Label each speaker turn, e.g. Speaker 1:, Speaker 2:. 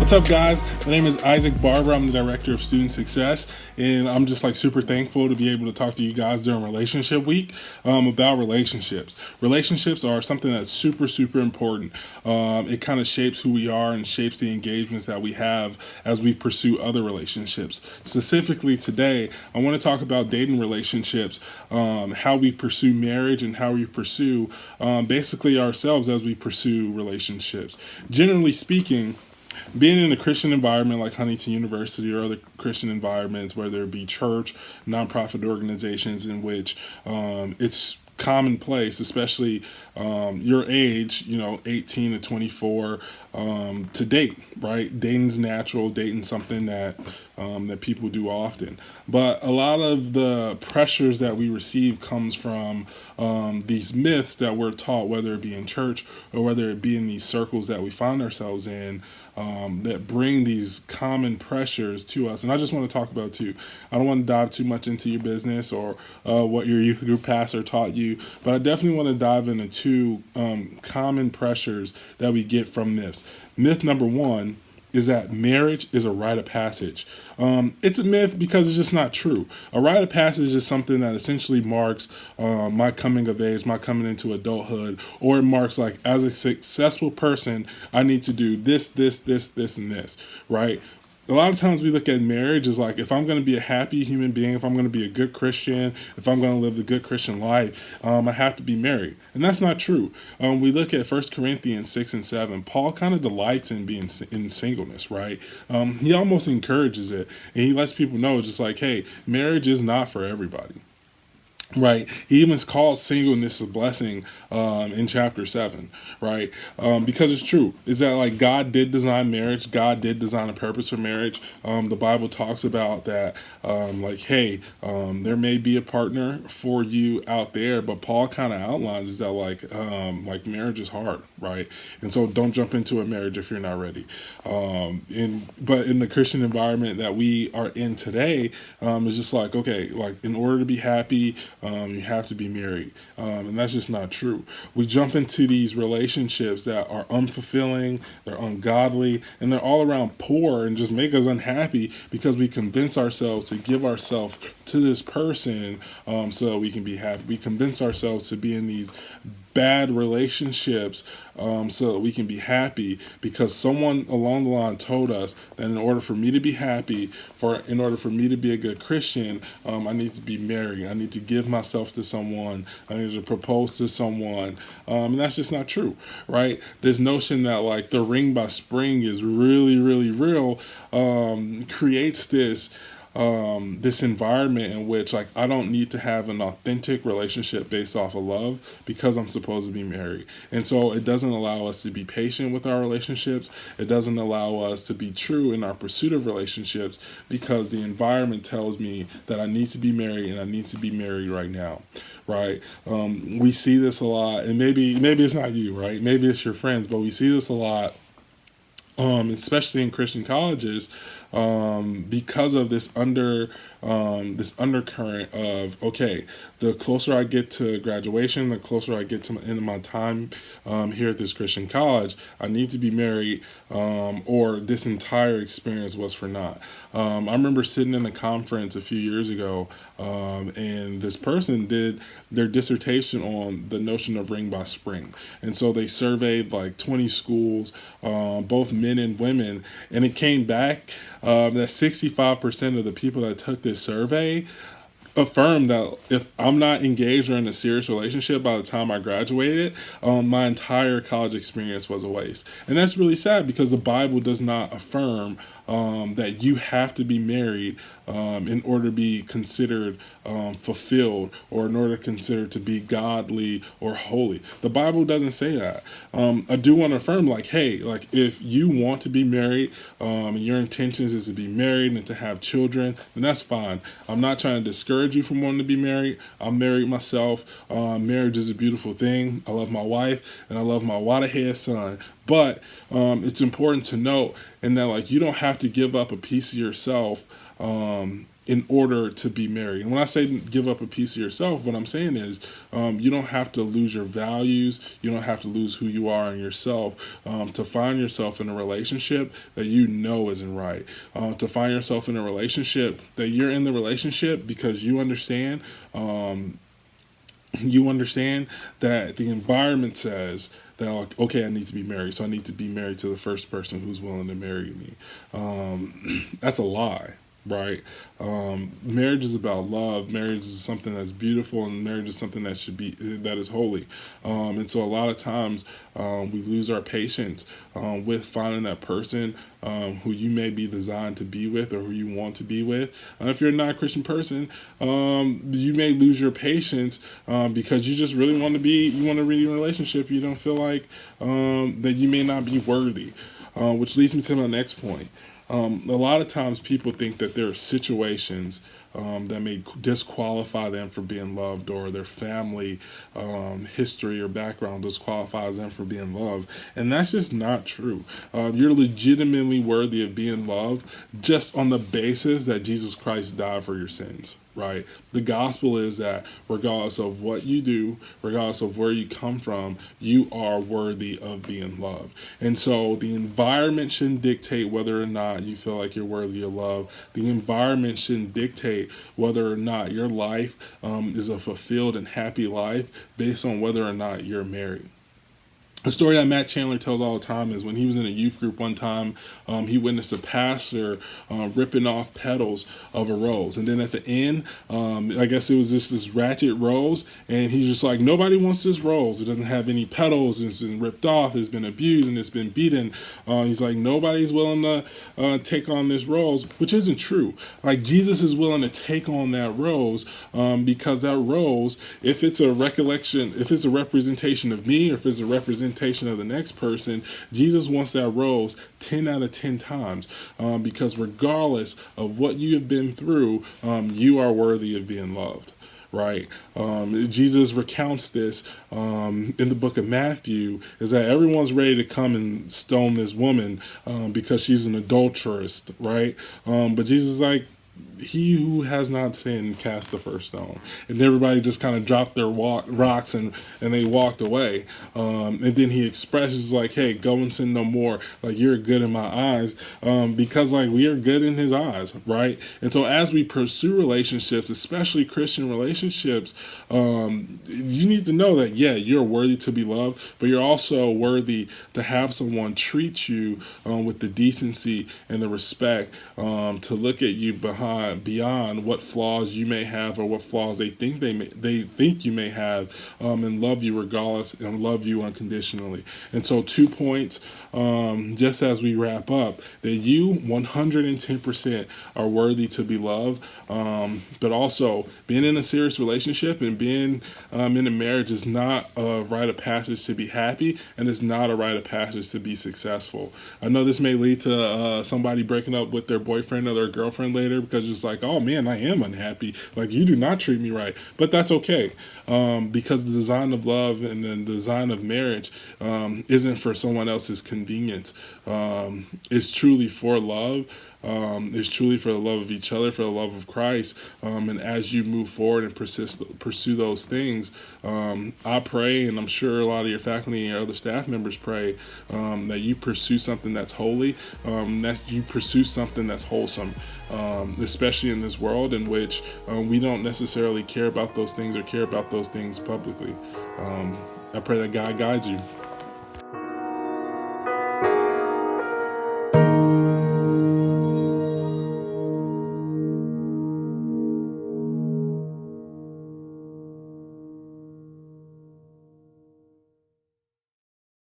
Speaker 1: What's up, guys? My name is Isaac Barber. I'm the director of student success, and I'm just like super thankful to be able to talk to you guys during Relationship Week about relationships. Relationships are something that's super, super important. It kind of shapes who we are and shapes the engagements that we have as we pursue other relationships. Specifically today, I want to talk about dating relationships, how we pursue marriage, and how we pursue basically ourselves as we pursue relationships. Generally speaking, being in a Christian environment like Huntington University or other Christian environments, whether it be church, nonprofit organizations in which it's commonplace, especially your age, 18 to 24, to date, right? Dating's natural, dating's something that people do often. But a lot of the pressures that we receive comes from these myths that we're taught, whether it be in church or whether it be in these circles that we find ourselves in, that bring these common pressures to us. And I just want to talk about two. I don't want to dive too much into your business or what your youth group pastor taught you, but I definitely want to dive into two common pressures that we get from myths. Myth number one is that marriage is a rite of passage. It's a myth because it's just not true. A rite of passage is something that essentially marks my coming of age, my coming into adulthood, or it marks like, as a successful person, I need to do this, and this, right? A lot of times we look at marriage as like, if I'm going to be a happy human being, if I'm going to be a good Christian, if I'm going to live the good Christian life, I have to be married. And that's not true. We look at 1 Corinthians 6 and 7. Paul kind of delights in being in singleness, right? He almost encourages it. And he lets people know just like, hey, marriage is not for everybody. Right. He even calls singleness a blessing in chapter 7, right? Because it's true. Is that like God did design marriage. God did design a purpose for marriage. The Bible talks about that, like, hey, there may be a partner for you out there, but Paul kind of outlines is that like marriage is hard, right? And so don't jump into a marriage if you're not ready. But in the Christian environment that we are in today, it's just like, okay, like in order to be happy, you have to be married. And that's just not true. We jump into these relationships that are unfulfilling, they're ungodly, and they're all around poor and just make us unhappy because we convince ourselves to give ourselves to this person so that we can be happy. We convince ourselves to be in these bad relationships so that we can be happy because someone along the line told us that in order for me to be happy, in order for me to be a good Christian, I need to be married. I need to give myself to someone. I need to propose to someone. And that's just not true, right? This notion that like the ring by spring is really, really real creates this environment in which like I don't need to have an authentic relationship based off of love because I'm supposed to be married. And so it doesn't allow us to be patient with our relationships. It doesn't allow us to be true in our pursuit of relationships because the environment tells me that I need to be married and I need to be married right now. Right. We see this a lot, and maybe it's not you, right? Maybe it's your friends, but we see this a lot. Especially in Christian colleges, because of this undercurrent of, okay, the closer I get to graduation, the closer I get to the end of my time here at this Christian college, I need to be married, or this entire experience was for naught. I remember sitting in a conference a few years ago, and this person did their dissertation on the notion of ring by spring. And so they surveyed like 20 schools, both men and women, and it came back that 65% of the people that took this survey affirmed that if I'm not engaged or in a serious relationship by the time I graduated, my entire college experience was a waste. And that's really sad because the Bible does not affirm that you have to be married in order to be considered fulfilled or in order to consider to be godly or holy. The Bible doesn't say that. I do want to affirm like, hey, like if you want to be married and your intentions is to be married and to have children, then that's fine. I'm not trying to discourage you from wanting to be married. I'm married myself. Marriage is a beautiful thing. I love my wife and I love my waterhead son. But it's important to note in that like you don't have to give up a piece of yourself in order to be married. And when I say give up a piece of yourself, what I'm saying is you don't have to lose your values. You don't have to lose who you are in yourself to find yourself in a relationship that you know isn't right. To find yourself in a relationship that you're in the relationship because you understand. You understand that the environment says that, like, okay, I need to be married, so I need to be married to the first person who's willing to marry me. That's a lie, right? Marriage is about love. Marriage is something that's beautiful, and marriage is something that is holy. And so a lot of times we lose our patience with finding that person who you may be designed to be with or who you want to be with. If you're not a Christian person, you may lose your patience because you just really want to be in a relationship. You don't feel like that you may not be worthy, which leads me to my next point. A lot of times people think that there are situations that may disqualify them for being loved, or their family history or background disqualifies them for being loved. And that's just not true. You're legitimately worthy of being loved just on the basis that Jesus Christ died for your sins. Right? The gospel is that regardless of what you do, regardless of where you come from, you are worthy of being loved. And so the environment shouldn't dictate whether or not you feel like you're worthy of love. The environment shouldn't dictate whether or not your life is a fulfilled and happy life based on whether or not you're married. A story that Matt Chandler tells all the time is when he was in a youth group one time, he witnessed a pastor ripping off petals of a rose. And then at the end, I guess it was this ratchet rose, and he's just like, nobody wants this rose. It doesn't have any petals. It's been ripped off. It's been abused, and it's been beaten. He's like, nobody's willing to take on this rose, which isn't true. Like, Jesus is willing to take on that rose because that rose, if it's a recollection, if it's a representation of me, or if it's a representation of the next person, Jesus wants that rose 10 out of 10 times because regardless of what you have been through, you are worthy of being loved. Right? Jesus recounts this in the book of Matthew, is that everyone's ready to come and stone this woman because she's an adulteress, right? But Jesus is like, he who has not sinned cast the first stone. And everybody just kind of dropped their rocks and they walked away. And then he expresses like, hey, go and sin no more. Like, you're good in my eyes because like we are good in his eyes, right? And so as we pursue relationships, especially Christian relationships, you need to know that, yeah, you're worthy to be loved, but you're also worthy to have someone treat you with the decency and the respect to look at you beyond what flaws you may have or what flaws they think you may have, and love you regardless and love you unconditionally. And so 2 points, just as we wrap up, that you 110% are worthy to be loved, but also being in a serious relationship and being in a marriage is not a rite of passage to be happy, and it's not a rite of passage to be successful. I know this may lead to somebody breaking up with their boyfriend or their girlfriend later because it's like, oh man, I am unhappy. Like, you do not treat me right. But that's okay because the design of love and the design of marriage isn't for someone else's convenience. It's truly for love. It's truly for the love of each other, for the love of Christ. And as you move forward and pursue those things, I pray, and I'm sure a lot of your faculty and your other staff members pray, that you pursue something that's holy, that you pursue something that's wholesome, especially in this world in which we don't necessarily care about those things or care about those things publicly. I pray that God guides you.